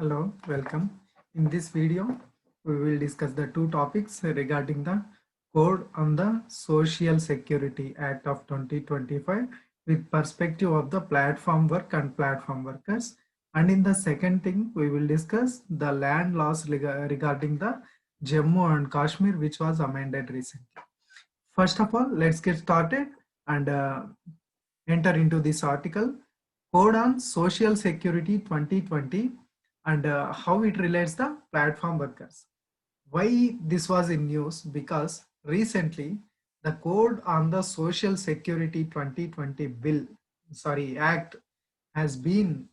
Hello, welcome. In this video, we will discuss the two topics regarding the Code on the Social Security Act of 2025 with perspective of the platform work and platform workers. And in the second thing, we will discuss the land laws regarding the Jammu and Kashmir, which was amended recently. First of all, let's get started and enter into this article. Code on Social Security 2020 and how it relates the platform workers. Why this was in news? Because recently the Code on the Social Security 2020 Act has been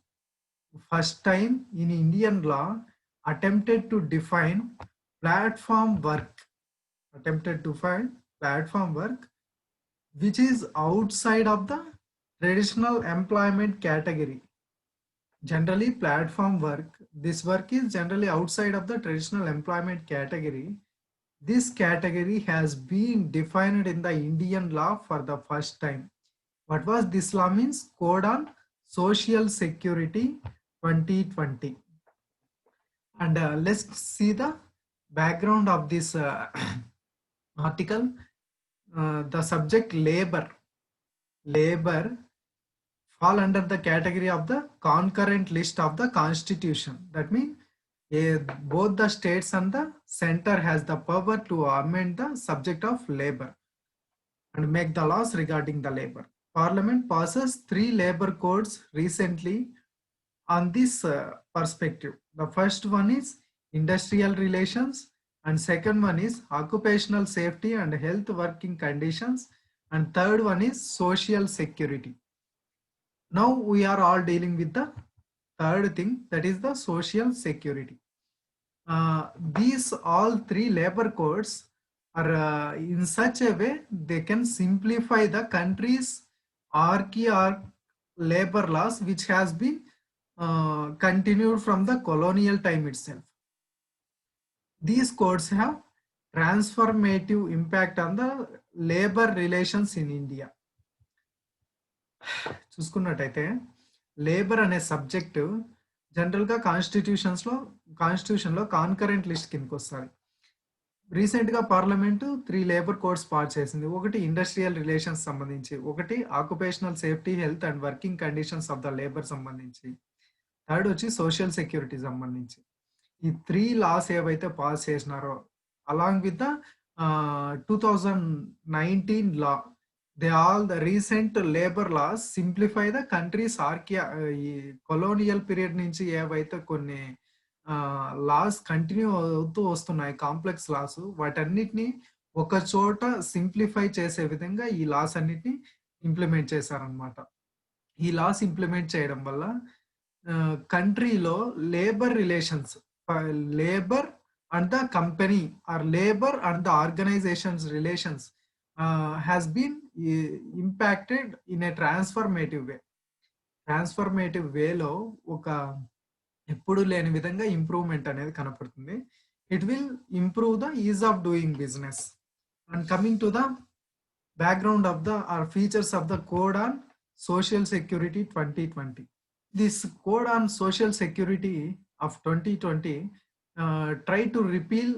first time in Indian law attempted to define platform work, attempted to find platform work which is outside of the traditional employment category. Generally, platform work, this work is generally outside of the traditional employment category. This category has been defined in the Indian law for the first time. What was this law means? Code on Social Security 2020. And let's see the background of this article. The subject labor fall under the category of the concurrent list of the constitution. That means both the states and the center has the power to amend the subject of labor and make the laws regarding the labor. Parliament passes 3 labor codes recently on this perspective. The first one is industrial relations and second one is occupational safety and health working conditions and third one is social security. Now we are all dealing with the third thing, that is the social security. These all 3 labor codes are in such a way they can simplify the country's hierarchy or labor laws which has been continued from the colonial time itself. These codes have transformative impact on the labor relations in India. చూసుకున్నట్టయితే labour అనే subject జనరల్గా కాన్స్టిట్యూషన్లో concurrent list కిందకి వస్తుంది. రీసెంట్గా parliament 3 labour codes pass చేసింది. ఒకటి industrial relations సంబంధించి, ఒకటి occupational safety health and working conditions of the labour సంబంధించి, థర్డ్ వచ్చి సోషల్ సెక్యూరిటీ సంబంధించి. ఈ 3 లాస్ ఏవైతే పాస్ చేసినారో along with the 2019 law, the recent labor laws simplify the country's ఈ కొలోనియల్ పీరియడ్ నుంచి ఏవైతే కొన్ని లాస్ కంటిన్యూ అవుతూ వస్తున్నాయి, కాంప్లెక్స్ లాస్, వాటన్నిటిని ఒక చోట సింప్లిఫై చేసే విధంగా ఈ లాస్ అన్నిటిని ఇంప్లిమెంట్ చేశారనమాట. ఈ లాస్ ఇంప్లిమెంట్ చేయడం వల్ల కంట్రీలో labour relations, labour and the company or labour and the organisations relations has been impacted in a transformative way. Transformative వేలో ఒక ఎప్పుడు లేని విధంగా ఇంప్రూవ్మెంట్ అనేది కనపడుతుంది. It will improve the ease of doing business. And coming to the background of the or features of the code on social security 2020. This code on social security of 2020 try to repeal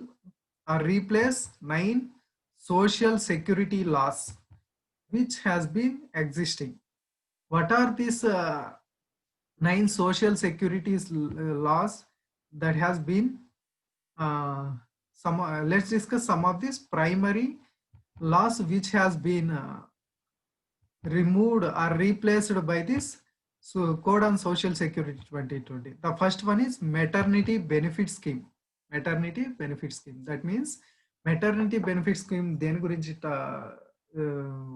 or replace 9 social security laws which has been existing. What are these 9 social securities laws that has been let's discuss some of these primary laws which has been removed or replaced by this code on social security 2020. The first one is maternity benefit scheme. Maternity benefit scheme, that means maternity benefit scheme దేని గురించి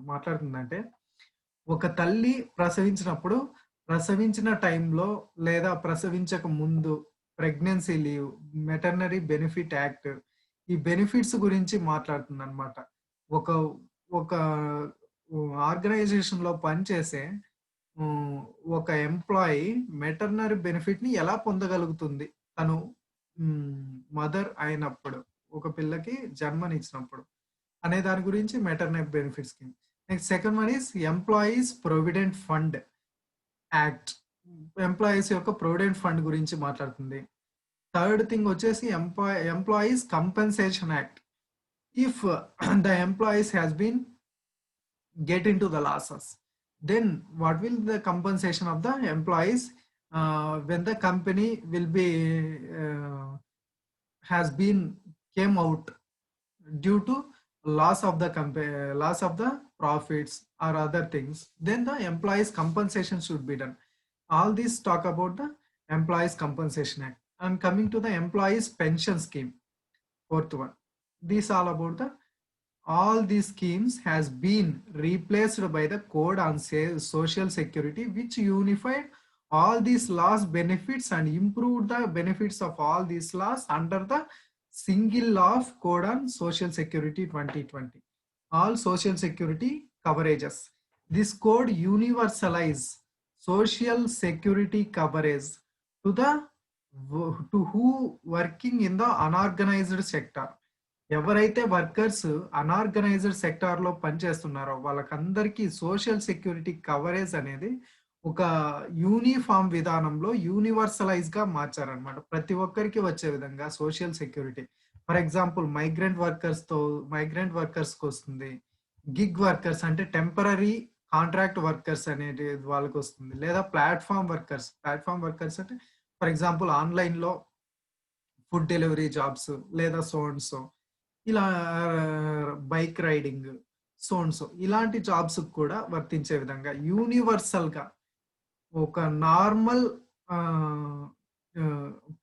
మాట్లాడుతుందంటే, ఒక తల్లి ప్రసవించిన టైంలో లేదా ప్రసవించక ముందు pregnancy leave, మెటర్నరీ benefit act, ఈ benefits గురించి మాట్లాడుతుంది అనమాట. ఒక ఆర్గనైజేషన్లో పనిచేసే ఒక ఎంప్లాయీ మెటర్నరీ బెనిఫిట్ని ఎలా పొందగలుగుతుంది తను మదర్ అయినప్పుడు, ఒక పిల్లకి జన్మనిచ్చినప్పుడు అనే దాని గురించి మెటర్నరీ benefit scheme. Next second one is employees provident fund act. Employees యొక్క ప్రొవిడెంట్ ఫండ్ గురించి మాట్లాడుతుంది. Third thing వచ్చేసి employees compensation act. If the employees has been get into the losses, then what will the compensation of the employees when the company will be has been came out due to loss of the loss of the profits or other things, then the employees compensation should be done. All these talk about the employees compensation act. And coming to the employees pension scheme, fourth one, these all about the all these schemes has been replaced by the code on social security, which unified all these laws benefits and improved the benefits of all these laws under the single law of code on social security 2020. All social security coverages. This code universalize social security coverage to the to who working in the unorganized sector. ఎవరైతే workers unorganised సెక్టార్లో పనిచేస్తున్నారో వాళ్ళకందరికీ social security coverage అనేది ఒక uniform విధానంలో యూనివర్సలైజ్గా మార్చారనమాట. ప్రతి ఒక్కరికి వచ్చే విధంగా social security. For example migrant వర్కర్స్కి వస్తుంది, గిగ్ వర్కర్స్ అంటే టెంపరరీ కాంట్రాక్ట్ వర్కర్స్ అనేది వాళ్ళకి వస్తుంది, లేదా ప్లాట్ఫామ్ వర్కర్స్ అంటే ఫర్ ఎగ్జాంపుల్ ఆన్లైన్లో ఫుడ్ డెలివరీ జాబ్స్ లేదా సో ఇలా బైక్ రైడింగ్ సో ఇలాంటి జాబ్స్ కూడా వర్తించే విధంగా యూనివర్సల్ గా ఒక normal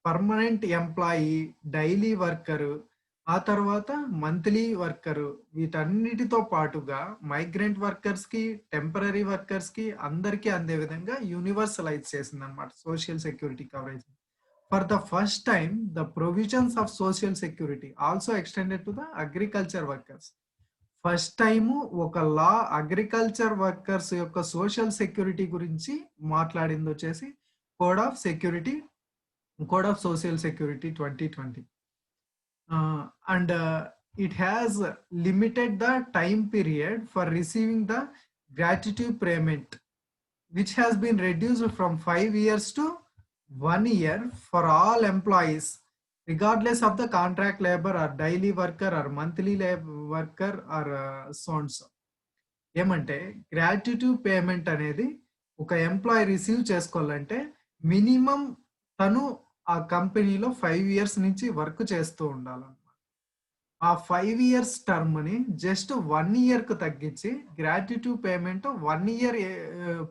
permanent employee, daily worker, ఆ తర్వాత మంత్లీ వర్కరు, వీటన్నిటితో పాటుగా మైగ్రెంట్ వర్కర్స్ కి, టెంపరరీ వర్కర్స్ కి అందరికీ అందే విధంగా యూనివర్సలైజ్ చేసింది అనమాట social security coverage. For the first time, the provisions of social security also extended to the agriculture workers. First time ఒక లా అగ్రికల్చర్ వర్కర్స్ యొక్క సోషల్ సెక్యూరిటీ గురించి మాట్లాడింది వచ్చేసి code of social security 2020. And it has limited the time period for receiving the gratuity payment, which has been reduced from 5 years to 1 year for all employees, regardless of the contract labor or daily worker or monthly worker or so and so. ఏమంటే gratuity payment అనేది ఒక employee receive చేసుకోవాలంటే minimum తను ఆ కంపెనీలో 5 years నుంచి work చేస్తూ ఉండాలన్నమాట. ఆ 5 years టర్మ్ని జస్ట్ 1 year కు తగ్గించి గ్రాట్యుటీ పేమెంట్ 1 year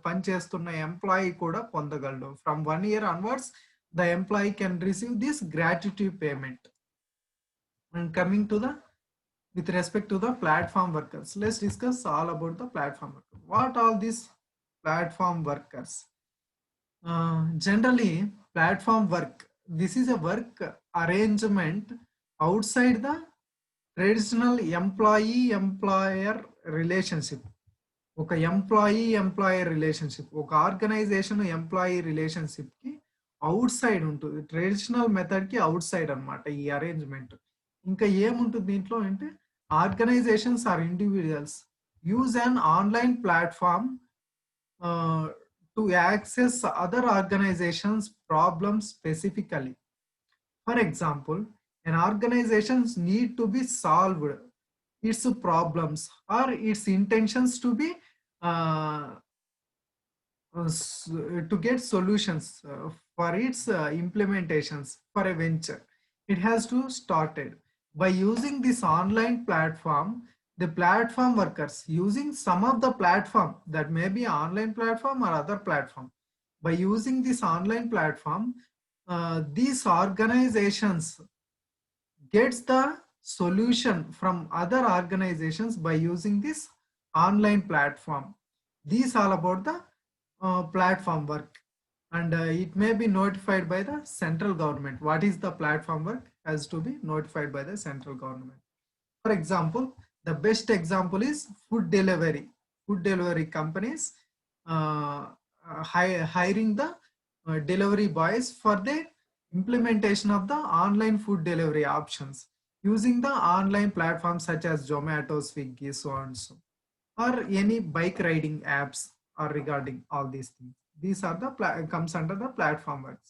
పనిచేస్తున్న ఎంప్లాయీ కూడా పొందగలడు. From 1 year onwards the employee can receive this gratuity payment. And coming to the with respect to the platform workers, let's discuss all about the platform workers. What all these platform workers? Generally, platform work, this is a work arrangement outside the traditional employee-employer relationship. ఒక employee relationship, ఒక organisation employee relationship కి out side ఉంటుంది. Traditional method కి out side అనమాట ఈ arrangement. ఇంకా ఏముంటుంది దీంట్లో అంటే organizations or individuals use an online platform to access other organizations' problems specifically. For example, an organization's need to be solved, its problems or its intentions to be to get solutions for its implementations for a venture. It has to started. By using this online platform, the platform workers using some of the platform, that may be online platform or other platform, by using this online platform, these organizations gets the solution from other organizations by using this online platform. These all about the platform work. And it may be notified by the central government. What is the platform work has to be notified by the central government. For example, the best example is food delivery companies hiring the delivery boys for the implementation of the online food delivery options using the online platforms such as Zomato, Swiggy, so and so, or any bike riding apps or regarding all these things. These are the comes under the platform works.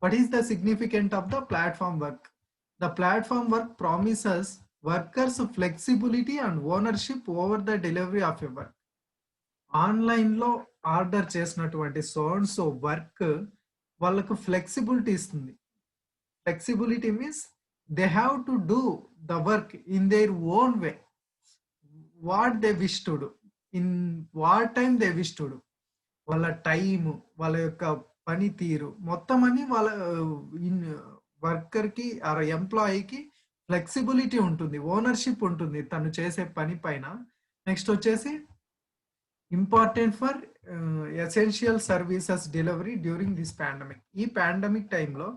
What is the significance of the platform work? The platform work promises workers flexibility and ownership over the delivery of a work. Online లో order చేసినటువంటి so work వాళ్ళకు flexibility ఇస్తుంది. Flexibility means they have to do the work in their own way, what they wish to do, in what time they wish to do. వాళ్ళ time, వాళ్ళ యొక్క పనితీరు మొత్తం అని వాళ్ళ వర్కర్కి ఆర్ ఎంప్లాయీకి ఫ్లెక్సిబిలిటీ ఉంటుంది, ఓనర్షిప్ ఉంటుంది తను చేసే పని పైన. నెక్స్ట్ వచ్చేసి important for essential services delivery during this pandemic. ఈ పాండమిక్ టైంలో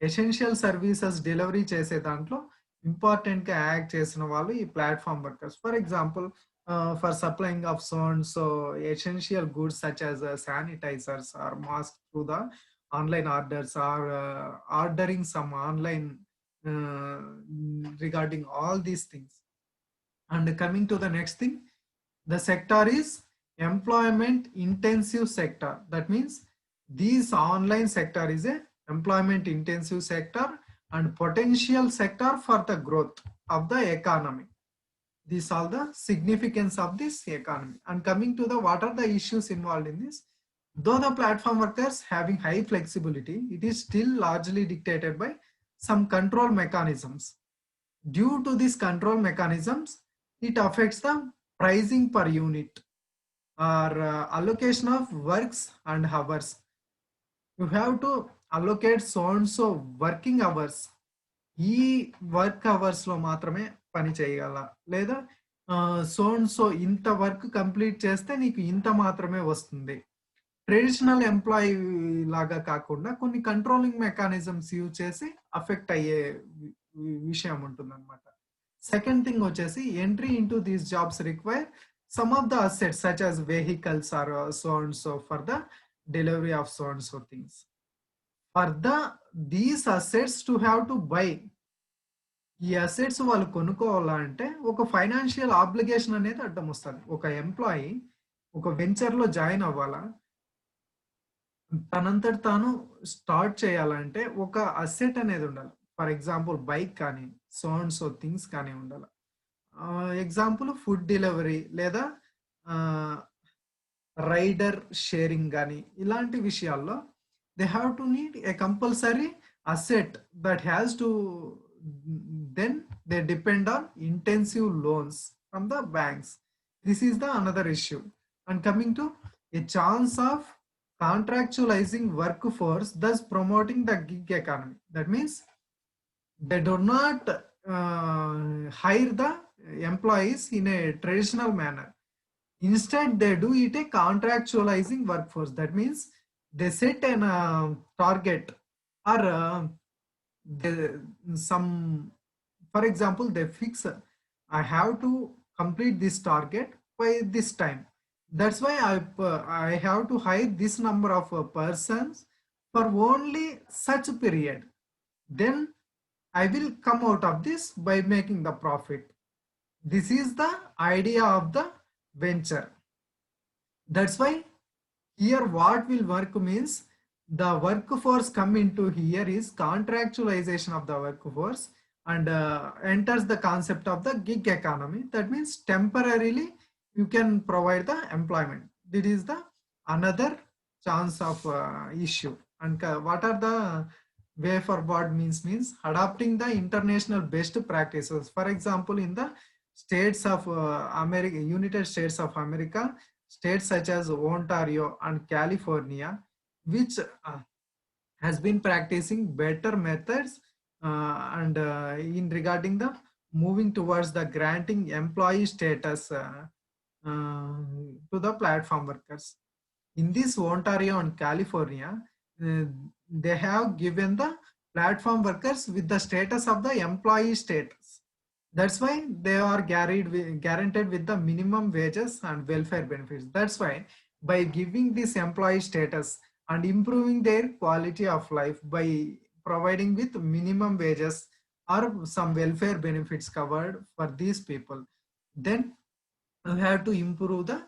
ఎసెన్షియల్ సర్వీసెస్ డెలివరీ చేసే దాంట్లో ఇంపార్టెంట్గా యాక్ట్ చేసిన వాళ్ళు ఈ platform workers. For example, for supplying of so and so essential goods such as sanitizers or masks through the online orders, or ordering some online uh, regarding all these things. And coming to the next thing, the sector is employment intensive sector. That means this online sector is a employment intensive sector and potential sector for the growth of the economy. These are the significance of this economy. And coming to the what are the issues involved in this, though the platform workers having high flexibility, it is still largely dictated by some control mechanisms. Due to these control mechanisms, it affects the pricing per unit or allocation of works and hours. You have to allocate so and so working hours. ఈ work hours లో మాత్రమే పని చేయగల, లేదా so ఇంత work complete చేస్తే నీకు ఇంత మాత్రమే వస్తుంది. ట్రెడిషనల్ ఎంప్లాయీ లాగా కాకుండా కొన్ని కంట్రోలింగ్ మెకానిజమ్స్ యూజ్ చేసి అఫెక్ట్ అయ్యే విషయం ఉంటుంది అనమాట. సెకండ్ థింగ్ వచ్చేసి, entry into these jobs require some of the assets such as vehicles or so for the delivery of so things. For these assets to have to buy, ఈ assets వాళ్ళు కొనుక్కోవాలంటే ఒక financial obligation అనేది అడ్డం వస్తుంది. ఒక employee ఒక venture లో జాయిన్ అవ్వాలా, తనంతట తాను స్టార్ట్ చేయాలంటే ఒక అసెట్ అనేది ఉండాలి. ఫర్ ఎగ్జాంపుల్ బైక్ కానీ సో థింగ్స్ కానీ ఉండాలి. ఎగ్జాంపుల్ ఫుడ్ డెలివరీ లేదా రైడర్ షేరింగ్ కానీ ఇలాంటి విషయాల్లో they have to need a compulsory asset that has to, then they depend on intensive loans from the banks. This is the another issue. And coming to a chance of contractualizing workforce, thus promoting the gig economy. That means they do not hire the employees in a traditional manner. Instead, they do it a contractualizing workforce. That means they set an target or some, for example, they fix, I have to complete this target by this time. That's why I have to hire this number of persons for only such period. Then I will come out of this by making the profit. This is the idea of the venture. That's why here what will work means the workforce come into here is contractualization of the workforce and enters the concept of the gig economy. That means temporarily you can provide the employment. This is the another chance of issue. And what are the way forward means adopting the international best practices. For example, in the states of America, United States of America, states such as Ontario and California, which has been practicing better methods and in regarding the moving towards the granting employee status to the platform workers. In this Ontario and California, they have given the platform workers with the status of the employee status. That's why they are guaranteed with the minimum wages and welfare benefits. That's why by giving this employee status and improving their quality of life by providing with minimum wages or some welfare benefits covered for these people, then we have to improve the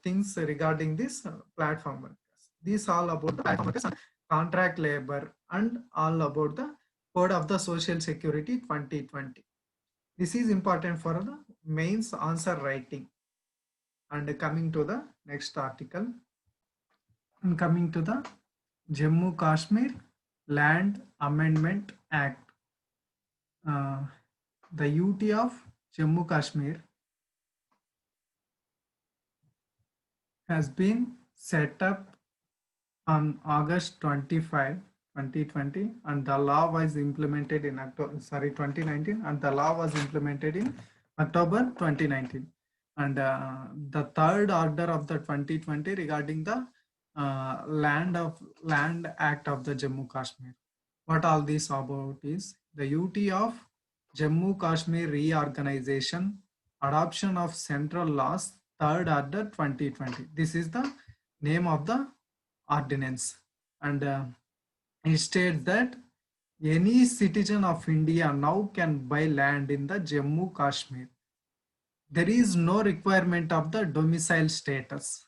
things regarding this platform workers. These all about the platform workers. contract labor, and all about the Code of the Social Security 2020. This is important for the mains answer writing. And coming to the next article, and coming to the Jammu Kashmir Land Amendment Act. The UT of Jammu Kashmir has been set up on August 25, 2020, and the law was implemented in October, 2019, and the law was implemented in October 2019. And the third order of the 2020 regarding the Land Act of the Jammu Kashmir. What all this about is the UT of Jammu Kashmir reorganization, adoption of central laws, third order 2020. This is the name of the ordinance, and it states that any citizen of India now can buy land in the Jammu Kashmir. There is no requirement of the domicile status,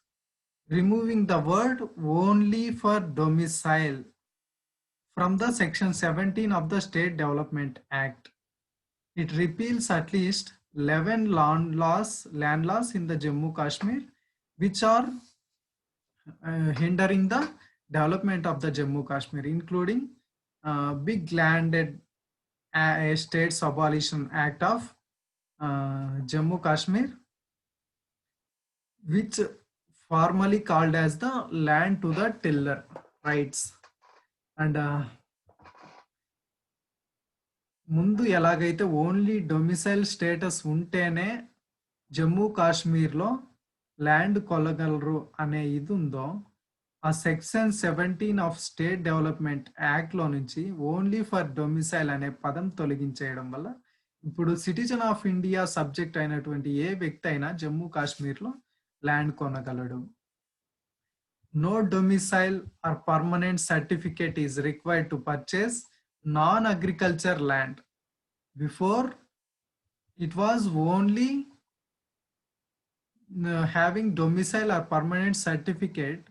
removing the word only for domicile from the section 17 of the State Development Act. It repeals at least 11 land laws in the Jammu Kashmir, which are hindering the development of the Jammu Kashmir, including Big Landed Estates Abolition Act of Jammu Kashmir, which formally called as the Land to the Tiller rights. And ముందు ఎలాగైతే only domicile status ఉంటేనే జమ్మూ కాశ్మీర్లో land కొనగలరు అనే ఇది ఉందో, ఆ section 17 of state development యాక్ట్లో నుంచి ఓన్లీ ఫర్ డొమిసైల్ అనే పదం తొలగించేయడం వల్ల ఇప్పుడు సిటిజన్ ఆఫ్ ఇండియా సబ్జెక్ట్ అయినటువంటి ఏ వ్యక్తి అయినా జమ్మూ కాశ్మీర్లో land కొనగలడు. No domicile or permanent certificate is required to purchase non-agriculture land. Before, it was only having domicile or permanent certificate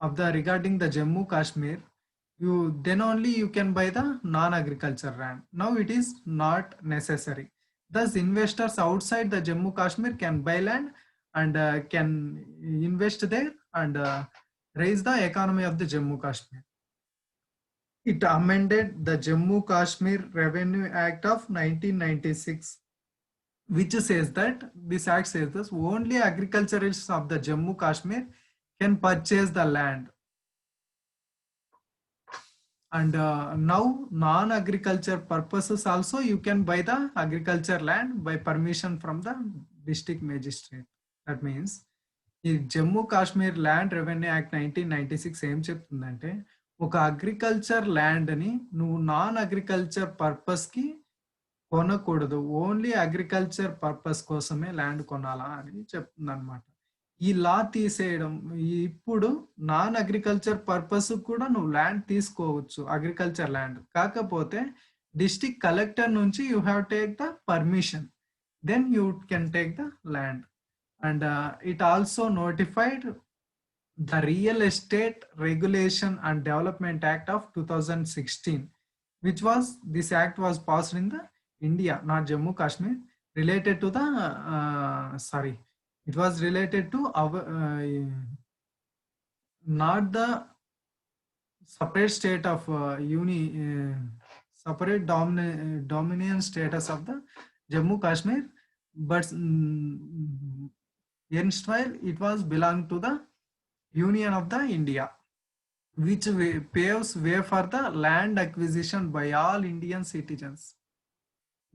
of the regarding the Jammu Kashmir. Then only you can buy the non-agriculture land. Now it is not necessary. Thus, investors outside the Jammu Kashmir can buy land and can invest there and raise the economy of the Jammu Kashmir. It amended the Jammu Kashmir Revenue Act of 1996, which says that this act says that only agriculturists of the Jammu Kashmir can purchase the land. And now non-agriculture purposes also you can buy the agriculture land by permission from the district magistrate. That means ఈ Jammu Kashmir land revenue act 1996 ఏం చెప్తుందంటే, ఒక agriculture ల్యాండ్ని నువ్వు non agriculture పర్పస్కి కొనకూడదు, only agriculture purpose కోసమే land కొనాలా అని చెప్తుంది అనమాట. ఈ లా తీసేయడం, ఇప్పుడు నాన్ అగ్రికల్చర్ పర్పస్ కూడా నువ్వు ల్యాండ్ తీసుకోవచ్చు, అగ్రికల్చర్ ల్యాండ్. కాకపోతే డిస్ట్రిక్ట్ కలెక్టర్ నుంచి you have take the permission, then you can take the land. And it also notified the Real Estate Regulation and Development Act of 2016, which was, this act was passed in the India, not Jammu Kashmir, related to the, it was related to our, not the separate state of separate dominion status of the Jammu Kashmir, but erstwhile it was belong to the Union of the India, which paves way for the land acquisition by all Indian citizens.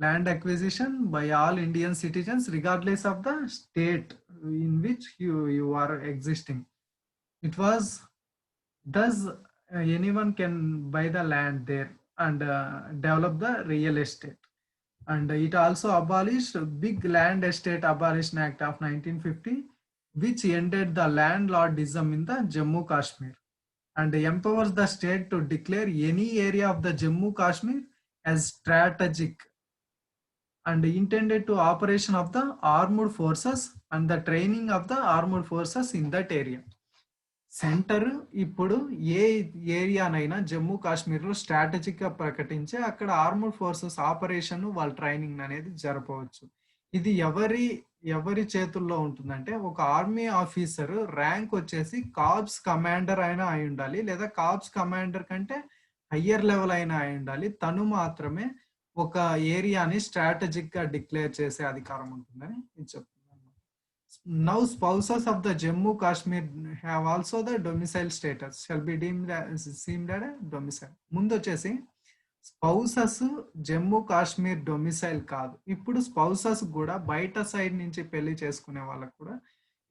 Land acquisition by all Indian citizens regardless of the state in which you are existing. It was thus anyone can buy the land there and develop the real estate. And it also abolished Big Land Estate Abolition Act of 1950, which ended the landlordism in the Jammu Kashmir and empowers the state to declare any area of the Jammu Kashmir as strategic and intended to operation of the armed forces and the training of the armed forces in that area. Centre ఇప్పుడు ఏ ఏరియానైనా జమ్మూ కాశ్మీర్‌లో స్ట్రాటజిక్‌గా ప్రకటించి అక్కడ armed forces operation వాళ్ళ training అనేది జరపవచ్చు. ఇది ఎవరి చేతుల్లో ఉంటుందంటే ఒక ఆర్మీ ఆఫీసర్ ర్యాంక్ వచ్చేసి కార్ప్స్ కమాండర్ అయినా అయ్యుండాలి. లేదా కార్ప్స్ కమాండర్ కంటే హయ్యర్ లెవెల్ అయినా అయ్యుండాలి. తను మాత్రమే ఒక ఏరియాని స్ట్రాటజిక్‌గా డిక్లేర్ చేసే అధికారం ఉంటుందని ఇది చెప్తుంది. Now spouses of the Jammu Kashmir have also the domicile status shall be deemed as seemed as a domicile. ముందు వచ్చేసి స్పౌసెస్ జమ్మూ కాశ్మీర్ డొమిసైల్ కాదు. ఇప్పుడు స్పౌసెస్ కూడా బయట సైడ్ నుంచి పెళ్లి చేసుకునే వాళ్ళకు కూడా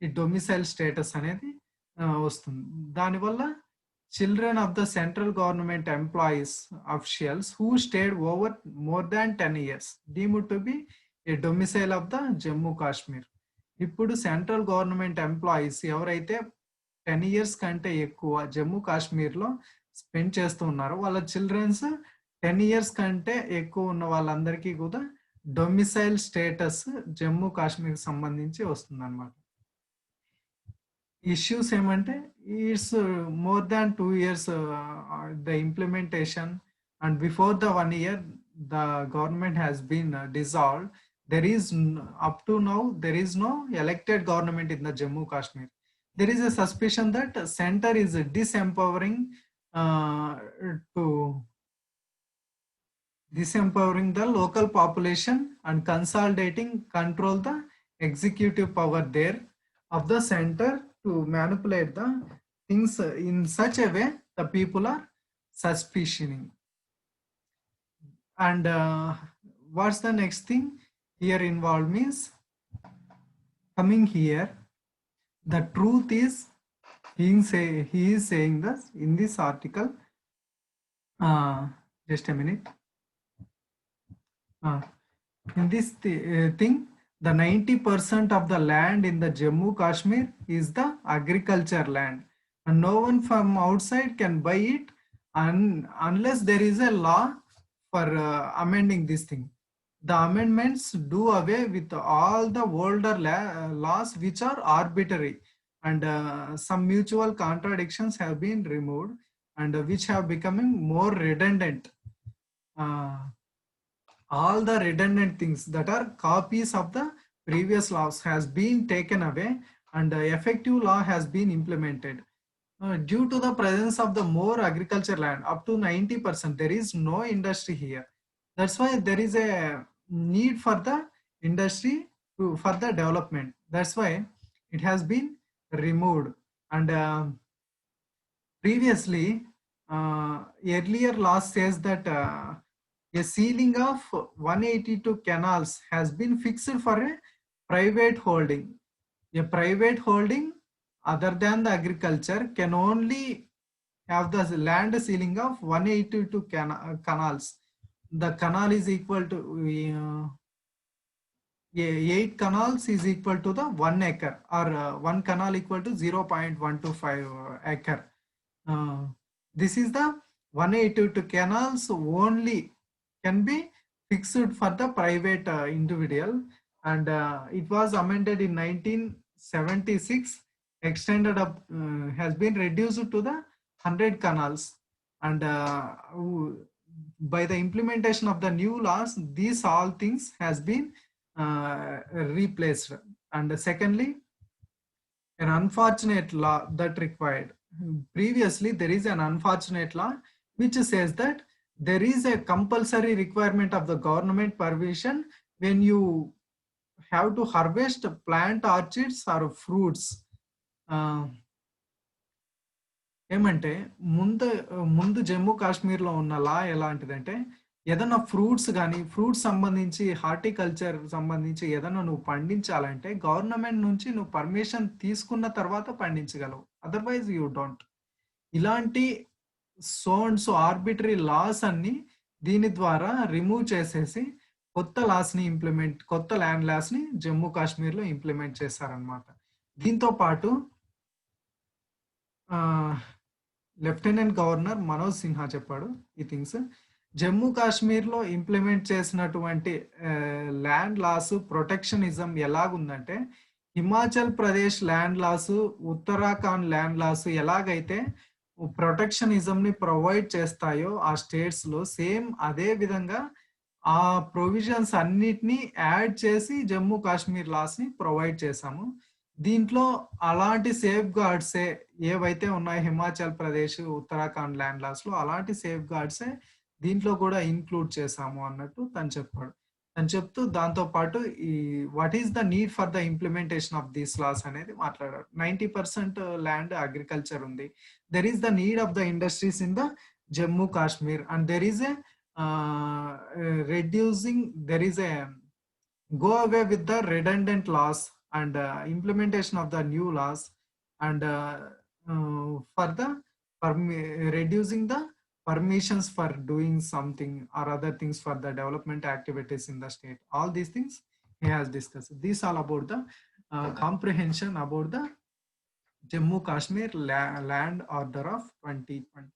ఈ డొమిసైల్ స్టేటస్ అనేది వస్తుంది. దానివల్ల children of the central government employees officials who stayed over more than 10 years deemed to be a domicile of the Jammu Kashmir. ఇప్పుడు సెంట్రల్ గవర్నమెంట్ ఎంప్లాయీస్ ఎవరైతే 10 ఇయర్స్ కంటే ఎక్కువ జమ్మూ కాశ్మీర్‌లో స్పెండ్ చేస్తూ ఉన్నారో వాళ్ళ చిల్డ్రన్స్ 10 ఇయర్స్ కంటే ఎక్కువ ఉన్న వాళ్ళందరికీ కూడా డొమిసైల్ స్టేటస్ జమ్మూ కాశ్మీర్‌కి సంబంధించి వస్తుందన్నమాట. ఇష్యూస్ ఏమంటే it's more than 2 years the implementation and before the 1 year the government has been dissolved. There is up to now there is no elected government in the Jammu Kashmir. There is a suspicion that center is disempowering the local population and consolidating control the executive power there of the center to manipulate the things in such a way the people are suspicioning. And what's the next thing here involved means coming here the truth is he is saying this in this article. Just a minute. In this thing the 90% of the land in the Jammu Kashmir is the agriculture land and no one from outside can buy it unless there is a law for amending this thing. The amendments do away with all the older laws which are arbitrary and some mutual contradictions have been removed and which have becoming more redundant. All the redundant things that are copies of the previous laws has been taken away and effective law has been implemented. Due to the presence of the more agriculture land up to 90%, there is no industry here. That's why there is a need for the industry for the development. That's why it has been removed. And previously earlier law says that a ceiling of 182 canals has been fixed for a private holding. A private holding other than the agriculture can only have the land ceiling of 182 canals. The canal is equal to 8 canals is equal to the 1 acre or 1 canal equal to 0.125 acre. This is the 182 canals only can be fixed for the private individual and it was amended in 1976, extended up has been reduced to the 100 canals and by the implementation of the new laws these all things has been replaced. And secondly, an unfortunate law that required previously there is an unfortunate law which says that there is a compulsory requirement of the government permission when you have to harvest plant orchids or fruits. ఏమంటే ముందు జమ్మూ కాశ్మీర్లో ఉన్న లా ఎలాంటిదంటే ఏదైనా fruits కానీ fruits సంబంధించి horticulture సంబంధించి ఏదైనా నువ్వు పండించాలంటే గవర్నమెంట్ నుంచి నువ్వు పర్మిషన్ తీసుకున్న తర్వాత పండించగలవు, అదర్వైజ్ యూ డోంట్. ఇలాంటి సోన్స్ ఆర్బిటరీ లాస్ అన్ని దీని ద్వారా రిమూవ్ చేసేసి కొత్త ల్యాండ్ లాస్ ని జమ్మూ కాశ్మీర్లో ఇంప్లిమెంట్ చేశారనమాట. దీంతో పాటు లెఫ్టినెంట్ గవర్నర్ మనోజ్ సిన్హా చెప్పాడు ఈ థింగ్స్. జమ్మూ కాశ్మీర్లో ఇంప్లిమెంట్ చేసినటువంటి ల్యాండ్ లాస్ ప్రొటెక్షనిజం ఎలాగుందంటే Himachal Pradesh land laws, Uttarakhand land laws ఎలాగైతే ప్రొటెక్షనిజం ని ప్రొవైడ్ చేస్తాయో ఆ స్టేట్స్ లో, సేమ్ అదే విధంగా ఆ ప్రొవిజన్స్ అన్నిటిని యాడ్ చేసి జమ్మూ కాశ్మీర్ లాస్ ని ప్రొవైడ్ చేశాము. దీంట్లో అలాంటి సేఫ్ గార్డ్సే ఏవైతే ఉన్నాయో హిమాచల్ ప్రదేశ్, ఉత్తరాఖండ్ ల్యాండ్ లాస్ లో అలాంటి సేఫ్ గార్డ్సే దీంట్లో కూడా ఇంక్లూడ్ చేశాము అన్నట్టు తను చెప్పాడు. తను చెప్తూ దాంతో పాటు ఈ what is the need for the implementation of these laws అనేది మాట్లాడారు. 90% ల్యాండ్ అగ్రికల్చర్ ఉంది. There is the need of the industries in the Jammu Kashmir and there is a there is a go away with the redundant laws and implementation of the new laws and for the reducing the permissions for doing something or other things for the development activities in the state. All these things he has discussed. These all about the comprehension about the Jammu Kashmir land order of 2020.